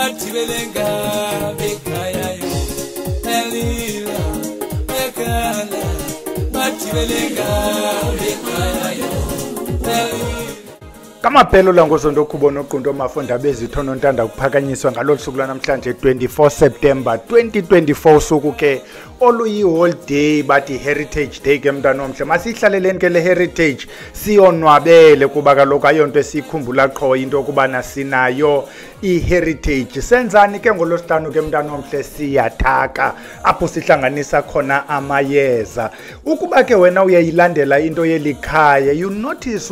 Mathibelenga bekaya yo elila bekala Mathibelenga bekaya yo elila Kamaphelo la ngosonto khubona oqondo mafunda bezithono ntanda kuphakanyiswa ngalolu suku namhlanje 24 September 2024 suku ke oluyi holiday bathi heritage day ke mntana omhle masihlaleleni ke le heritage siyonwabele kuba kaloku ayonto esikhumbula qho into kubana sinayo i-heritage. Senzani ke ngolosihlanu ke mntana omhle siyathaka apho sihlanganisa khona amayeza. Ukuba ke wena uyayilandela into yelikhaya you'll notice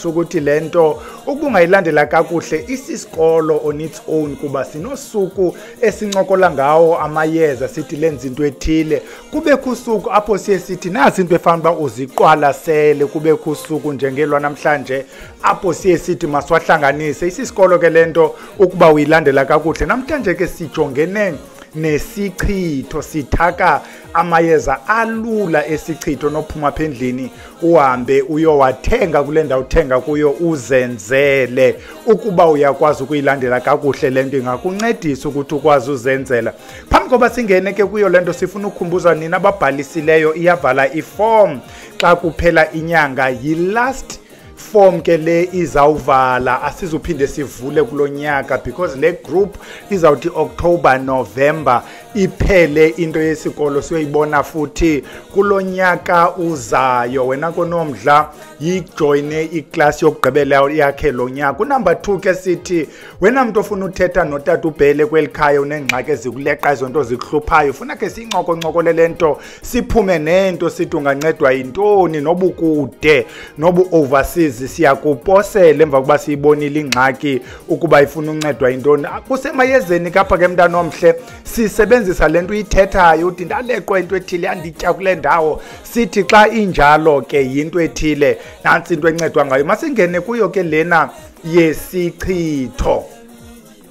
ukuthi lento ukungayilandela kakuhle isisikolo on its own kuba sinosuku esincokola ngawo amayeza sithi lenza into ethile kube kusuku apho siye sithi nazi into efanele ba uziqwalasele kube kusuku njengelwa namhlanje apho siye sithi maswahlanganise isisikolo ke lento ukuba uyilandela kakuhle namhlanje ke sijongene nesichitho sithaka amayeza alula esichitho nophuma phendlini uhambe uyowathenga kule ndawo uthenga kuyo uzenzele ukuba uyakwazi ukuyilandela kakuhle lento ingakuncedisa ukuthi ukwazi uzenzela. Phambi koba singene ke kuyo lento sifuna ukukhumbuza nina ababhalisileyo iyavala iform xa kuphela inyanga yi-last form ke le izawuvala asizuphinde sivule kulonyaka because le group izawuthi October November iphele into yesikolo siyoyibona futhi kulonyaka uzayo. Wena konomdla yijoine iclass yokugqibela yakhe lonyaka. Number 2 ke sithi wena umuntu ofuna uthetha notata uBhele kwelikhaya unengxaki ezikuleqa izonto zikuhluphayo ufuna ke sincoko lento siphume nento sithi ungancedwa yintoni nobukude nobu overseas siyakuposela emva kuba siyibonile ingxaki ukuba ifuna uncedwa yintoni kusemayezeni kapha ke mntana omhle sisebenzisa lento uyithethayo uthi ndaleqwa into ethile yanditya kule ndawo sithi xa injalo ke yinto ethile nansi into encedwa ngayo masingene kuyo ke lena yesichitho.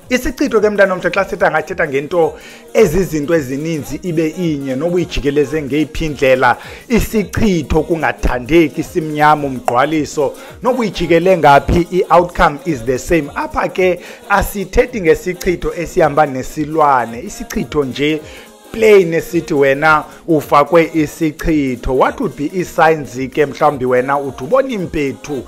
Isichitho ke mntana omhle xa sithi angathetha ngento ezizinto ezininzi ibe inye nobuyijikeleze ngeyiphindlela isichitho kungathandeki simnyama umgqwaliso nobuyijikele ngapi i-outcome is the same. Apha ke asithethi ngesichitho esihamba nesilwane isichitho nje plain esithi wena ufakwe isichitho. What would be i-signs ke mhlawumbi wena uthi ubona impethu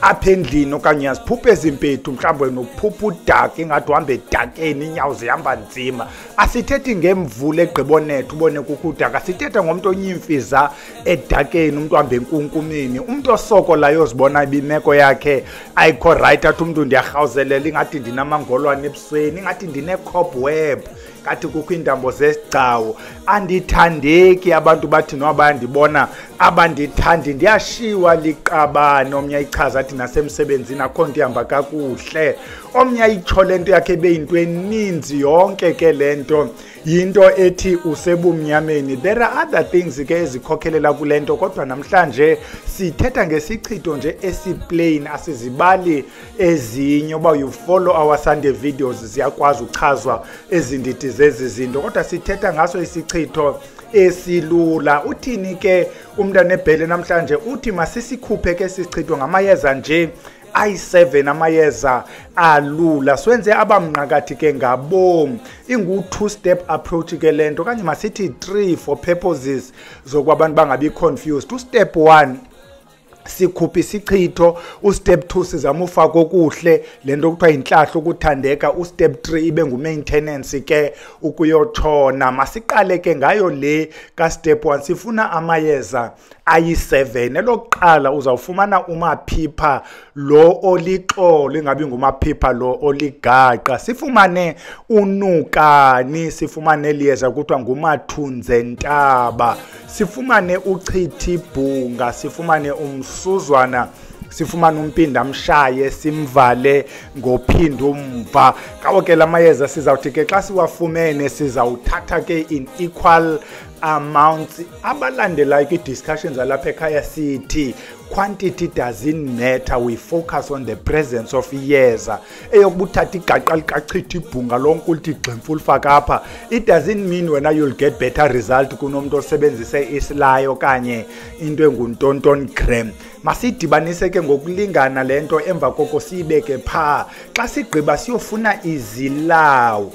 apha endlini okanye yaziphupha ezimpethu mhlawumbe nokuphupha udaka ingathi uhambe edakeni inyawo zihamba nzima. Asithethi ngemvula egqibonethu ubone kukho udaka sithetha ngomuntu onyimfiza edakeni umuntu uhambe enkunkumini umuntu osokolayo ozibona ibimeko yakhe ayikho right athi umuntu ndiyarhawuzelela ingathi ndinamangolwane ebusweni ingathi ndine-cobweb ngathi kukho iintambo zesigcawu andithandeki abantu bathi nobandibona abandithandi ndiyashiwa liqabane omnye ayichaza athi nasemsebenzini akho nto ihamba kakuhle omnye ayitsho lento yakhe beyinto eninzi yonke ke lento yinto ethi usebumnyameni. There are other things ke ezikhokhelela kulento kodwa namhlanje sithetha ngesichitho nje esiplain asizibali ezinye uba you follow our Sunday videos ziyakwazi uchazwa ezindidi zezi zinto kodwa sithetha ngaso isichitho esilula. Uthini ke umntana eBhele namhlanje uthi masisikhuphe ke sichitho ngamayeza nje i7 amayeza alula swenze abamnqakathi ke ngabom ingu 2-step approach ke lento kanye masithi 3 for purposes zokwabantu bangabi confused. Step 1 sikhupha isichitho step 2 sizama ufaka okuhle lento kuthiwa inhlahlo ukuthandeka step 3 ibe ngu-maintenance ke ukuyotshona. Masiqale ke ngayo le ka step 1 sifuna amayeza ayi7. Elokuqala uzawufumana uMaphipha lo olixolo ingabi nguMaphipha lo oligaqa sifumane uNukani sifumane liyeza kuthiwa nguMathunzentaba sifumane uChithibunga sifumane Msuzwana sifumane Mpindamshaye simvale ngoPhindumva. Kawo ke lamayeza sizawuthi ke xa siwafumene sizawuthatha ke in equal amounts abalandelayo kwi-discussions alapha ekhaya sithi quantity doesn't matter, we focus on the presence of iyeza. Eyokubuthatha igaqa likachithibunga lonke ulithi gximfu ulifaka apha, it doesn't mean wena you'll get better result kunomuntu osebenzise isilayo kanye into enguntonton gram. Masidibanise ke ngokulingana lento emva koko siyibeke pha. Xa sigqiba siyofuna izilawo,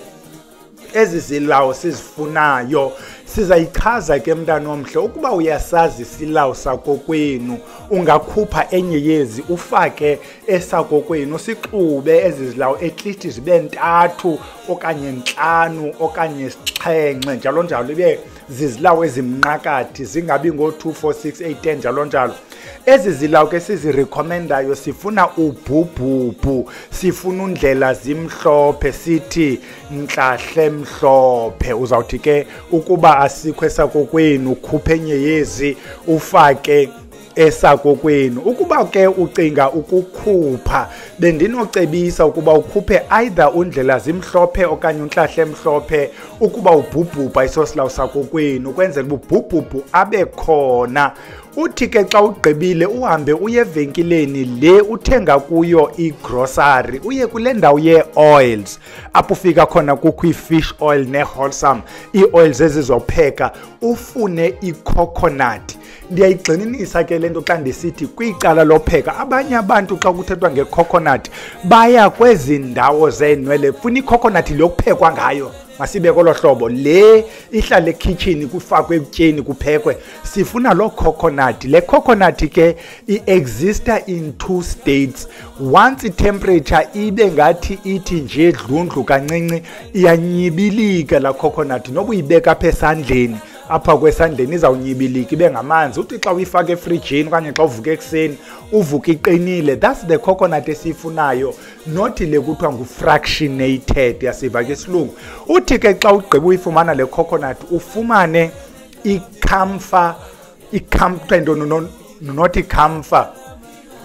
ezi zilawo sizifunayo sizayichaza ke mntana omhle. Ukuba uyasazi isilawo sakokwenu ungakhupha enye yezi ufake esakokwenu, sixube ezi zilawo etlithi zibe 3 okanye 5 okanye 7 njalo njalo, ibe zizilawo ezimnqakathi zingabi ngo2 4 6 8 10 njalo njalo. Ezi zilawo ke sizirecomendayo, sifuna uBhubhubhu, sifuna uNdlelazimhlophe, sithi Ntlahlemhlophe. Uzawuthi ke ukuba asikho esakokwenu ukhuphe enye yezi ufake esakokwenu. Ukuba ke ucinga ukukhupha, bendinocebisa ukuba ukhuphe either uNdlelazimhlophe okanye uNtlahlemhlophe, ukuba uBhubhubhu ayisosilawo sakokwenu, ukwenzela uBhubhubhu abe khona. Uthi ke xa ugqibile uhambe uye evenkileni le uthenga kuyo igrocery, uye kule ndawo ye-oils apho ufika khona kukho i-fish oil ne-wholesome, ii-oils ezizopheka, ufune i-coconut. Ndiyayigxininisa ke lento xa ndisithi kwicala lopheka, abanye abantu xa kuthethwa nge-coconut baya kwezi ndawo zeenwele, funa i-coconut lokuphekwa ngayo. Masibe kolo hlobo le ihlala ekitchen kufakwe ebutyeni kuphekwe, sifuna lo coconut. Le coconut ke i-exista in 2 states. Once i-temperature ibe ngathi ithi nje dlundlu kancinci, iyanyibilika la coconut, noba uyibeka apha esandleni, apha kwesandleni izawunyibilika ibe ngamanzi. Uthi xa uyifaka efrijini okanye xa uvuka ekuseni uvuka iqinile, that's the coconut esifunayo, not le kuthiwa ngu-fractionated, yasiva ke isilungu. Uthi ke xa ugqiba uyifumana le coconut ufumane i-camphor, not i-camphor,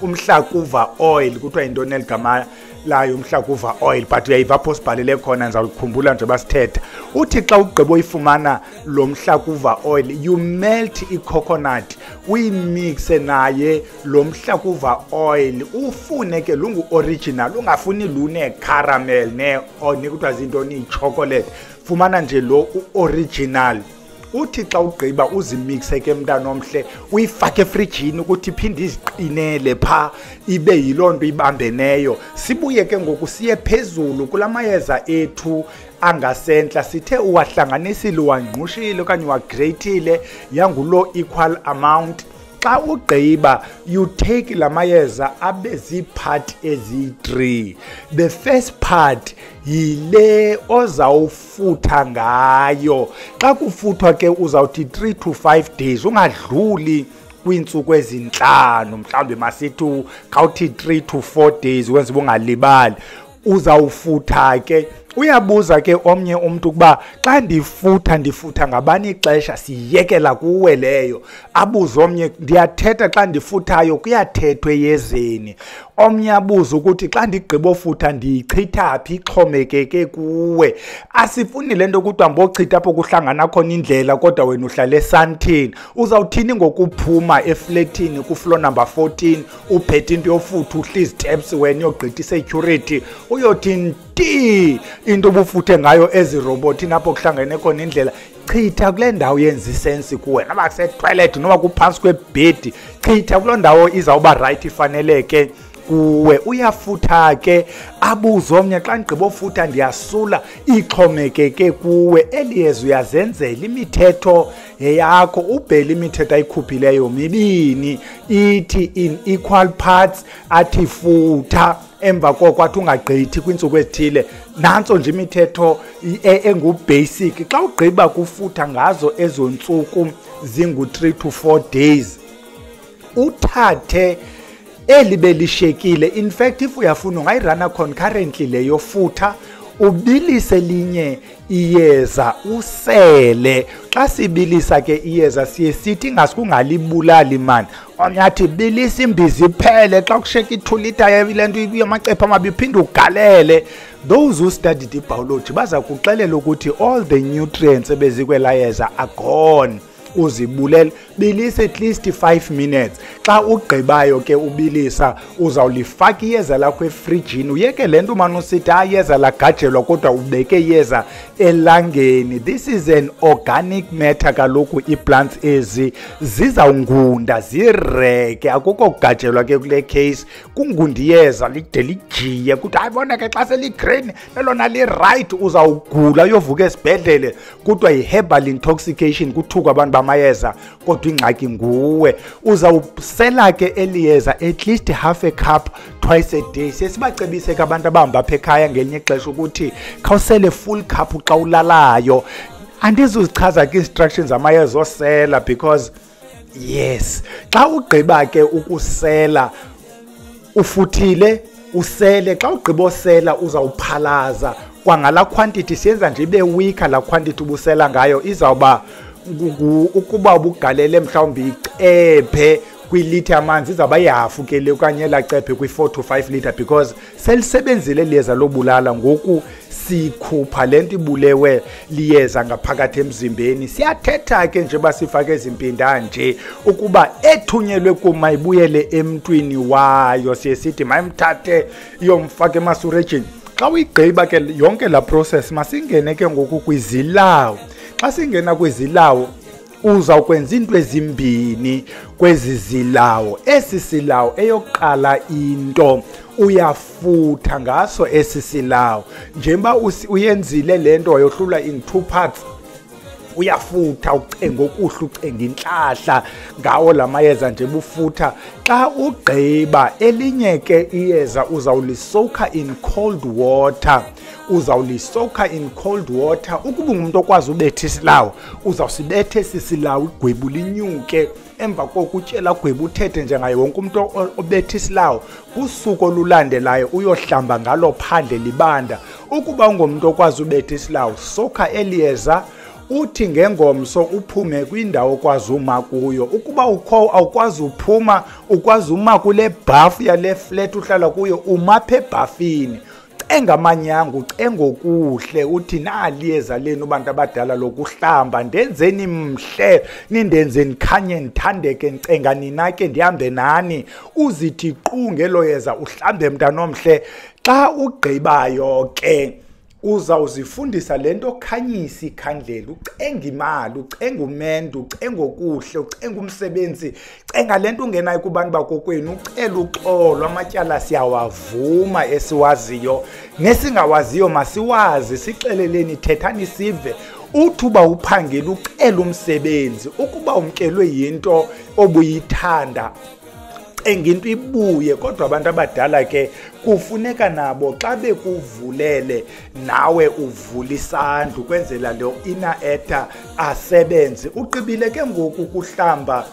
umhlakuva oil, kuthiwa yintoni eligama layo umhlakuva oil, but uyayiva pho sibhalele khona, ndizawukhumbula nje basithetha. Uthi xa ugqiba uyifumana lo mhlakuva oil, you melt i-coconut, uyimixe naye lo mhlakuva oil, ufune ke lungu-original, ungafuni lune-caramel nekuthiwa zintoni i-chocolate, fumana nje lo u-original. Uthi xa ugqiba uzimixe ke mntana omhle, uyifake efrijini ukuthi iphinde iziqinele pha, ibe yiloo nto ibambeneyo. Sibuye ke ngoku siye phezulu kulamayeza ethu angasentla, sithe uwahlanganisile wangqushile okanye wagratile yangulo equal amount. Xa ugqiba you take lamayeza abe zii-part ezi-3. The first part yile ozawufutha ngayo. Xa kufuthwa ke uzawuthi 3 to 5 days, ungadluli kwiintsuku ezintlanu, mhlawumbi masithi khawuthi 3 to 4 days wenza ungalibali. Uzawufutha ke, uyabuza ke omnye umuntu ukuba xa ndifutha ngabani ixesha, siyekela kuwe leyo. Abuze omnye, ndiyathetha xa ndifuthayo kuyathethwa eyezeni. Omnye abuze ukuthi xa ndigqiba ofutha ndiyichitha phi, ixhomekeke kuwe. Asifuni le nto kuthiwa mbochitha apho kuhlangana khona indlela kodwa wena uhlala esantini. Uzawuthini ngokuphuma efletini ku-floor number 14 uphethe into yofutha, uhla iziteps wena uyogqitha isecurity, uyothi nti into obufuthe ngayo ezirobotini apho kuhlangene khona indlela. Chitha kule ndawo yenza isensi kuwe, noba kusetoilet noba kuphantsi kwebhedi, chitha kuloo ndawo izawuba right ifaneleke kuwe. Uyafutha ke, abuze omnye, xa ndigqiba ofutha ndiyasula, ixhomekeke kuwe. Eliyeza uyazenzela, imithetho yeyakho, ubhele imithetho ayikhuphileyo mibini, ithi in equal parts, athi futha, emva koko athi ungagqithi kwiintsuku ezithile. Nantso nje imithetho engu-basic. Xa ugqiba kufutha ngazo ezo ntsuku zingu-3 to 4 days, uthathe eli belishekile. In fact, if uyafuna ungayirana concurrently leyo futha, ubilise linye iyeza usele. Xa sibilisa ke iyeza siye sithi ngasikungaliibulali man. Omnye athi bilisa imbizi iphele, xa kusheka i-2 litre le nto yamacephe amabi uphinde ugalele. Those who studied biology baza kuxelela ukuthi all the nutrients ebezikwela yeza are gone. uzibulele. Bilisa at least 5 minutes. Xa ugqibayo ke ubilisa uzawulifaka iyeza lakho efrijini. Uyeke le nto umane usithi iyeza lagajelwa kodwa ubeke iyeza elangeni. This is an organic matter kaloku ii-plants ezi zizawungunda zireke. Akukho kugajelwa ke kule case, kungundi iyeza lide lijiye kuthi ayibona ke xa seli-green elona li-right uzawugula uyovuka esibhedlele kuthiwa yi-herbal intoxication kuthuka abantu bamayeza kodwa ingxaki nguwe. Uzawusela ke eliyeza at least half a cup twice a day. Siyesibacebise ke abantu abahamba apha ekhaya ngelinye ixesha ukuthi khawusele full cup xa ulalayo. Andizuzichaza ke instructions amayeza osela because yes, xa ugqiba ke ukusela ufuthile usele. Xa ugqiba osela uzawuphalaza kwangala quantity, siyenza nje ibe weaker la quantity ubusela ngayo. Izawuba ukuba ubugalele mhlawumbi icephe kwilitha yamanzi izawuba yihafu ke le okanye lacephe kwi-4 to 5 litre because selisebenzile liyeza lobulala. Ngoku sikhupha le nto ibulewe liyeza ngaphakathi emzimbeni. Siyathetha ke nje uba sifake ezimpinda nje ukuba ethunyelwe kuma ibuyele emntwini wayo. Siye sithi mayimthathe iyomfaka emasurejini. Xa uyigqiba ke yonke la process masingene ke ngoku kwizilawo. Xa singena kwizilawo uzawukwenza into ezimbini kwezi zilawo. Esi silawo eyokuqala into uyafutha ngaso esi silawo. Njengoba uyenzile le nto wayohlula in 2 parts, uyafutha ucenga okuhle, ucenga intlahla ngawo la mayeza nje bufutha. Xa ugqiba elinye ke iyeza uzawulisoka in cold water. Uzawulisoka in cold water. Ukuba umuntu okwazi ubetha isilawo uzawusibetha esi silawo igwebu linyuke. Emva kokutyela gwebu uthethe njengaye wonke umuntu obetha isilawo. Kusuku olulandelayo uyohlamba ngalo phandle libanda. Ukuba ungomuntu okwazi ubetha isilawo soka eliyeza uthi ngengomso uphume kwindawo okwazi uma kuyo. Ukuba awukwazi uphuma ukwazi uma kule bhafu yale flat uhlala kuyo umaphe ebhafini. Cenga amanyango, cenga okuhle, uthi naliyeza lenu abantu abadala lokuhlamba ndenzeni mhle, nindenze nikhanye nithandeke, ncenga nina ke ndihambe nani. Uzithi qhu ngelo yeza uhlambe mntana omhle. Xa ugqibayo ke uzawuzifundisa le nto khanyisa ikhandlela, ucenga imali, ucenga umendo, ucenga okuhle, ucenga umsebenzi, cenga le nto ungenayo kubantu bakokwenu, ucela uxolo. Amatyala siyawavuma esiwaziyo nesingawaziyo masiwazi, sixeleleni, thethani sive. Uthi uba uphangela ucela umsebenzi. Ukuba umkelwe yinto obuyithanda cenga into ibuye. Kodwa abantu abadala ke kufuneka nabo xa bekuvulele nawe uvula isandla ukwenzela lo inner ear asebenze. Uqibile ke ngoku kuhlamba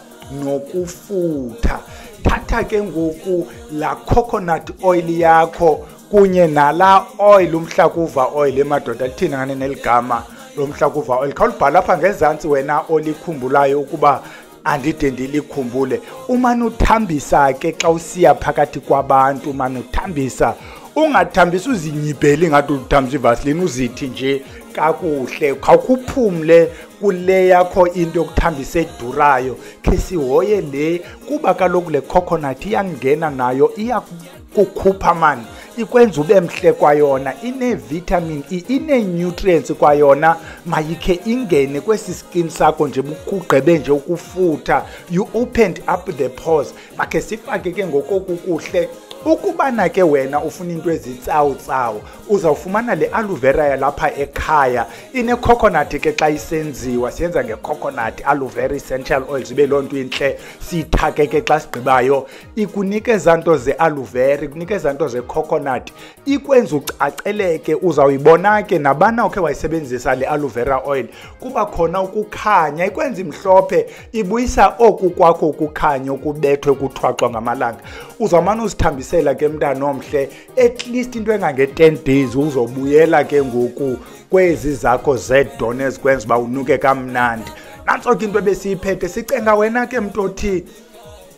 nokufutha. Thatha ke ngoku la coconut oil yakho kunye nala oil, umhlakuva oil emadoda lithina ngane neligama lomhlakuva oil. Khawulibhala apha ngezantsi wena olikhumbulayo ukuba andide ndilikhumbule. Umane uthambisa ke xa usiya phakathi kwabantu, umane uthambisa. Ungathambisa uzinyibheli ngathi uthambisa ivaseline, uzithi nje kakuhle. Khawukuphumle kule yakho into yokuthambisa edurayo. Ke sihoye le kuba kaloku le coconut iyangena nayo iyakukhupha mani, ikwenza ube mhle kwayona, ine-vitamin E, ine-nutrients kwayona. Mayikhe ingene kwesi skin sakho nje bukugqibe nje ukufutha. You opened up the pores. Makhe sifake ke ngokokukuhle. Ukubana ke wena ufuna into ezitsawu-tsawu uzawufumana le aloe vera yalapha ekhaya. Ine-coconut ke xa isenziwa siyenza nge-coconut aloe vera essential oils, ibe loo nto intle. Siyithake ke xa sigqibayo ikunikeza nto ze-aloe vera, ikunikeza nto ze-coconut, ikwenza ucaceleke. Uzawuyibona ke nabana ukhe wayisebenzisa le aloe vera oil kuba khona ukukhanya, ikwenza imhlophe, ibuyisa oku kwakho ukukhanya okubethwe kuthwaxwa ngamalanga. Uzawumane uzithambisela ke mntana omhle at least into engange-10 days. Uzobuyela ke ngoku kwezi zakho zedona ezikwenza uba unuke kamnandi. Nantso ke into ebesiyiphethe. Sicenga wena ke mntu othi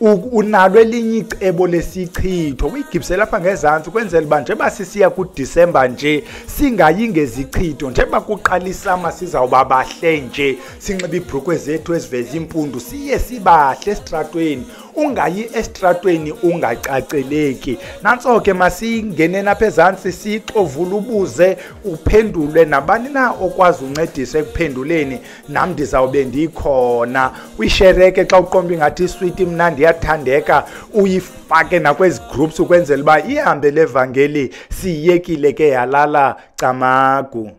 unalo elinye icebo lesichitho uyigibise lapha ngezantsi kwenzela uba njengoba sisiya kuDisemba nje singayi ngezichitho njengoba kuqala isama sizawuba bahle nje sinxiba ibhrukwe zethu eziveza impundu siye sibahle esitratweni ungayi esitratweni ungacaceleki nantso ke masingene napha ezantsi sixovula ubuze uphendulwe nabani na okwazi uncedise ekuphenduleni nam ndizawube ndikhona uyishereke xa uqomba ingathi sweet imnandi yathandeka uyifake nakwezi groups ukwenzela uba ihambe levangeli siyekile ke yalala camagu.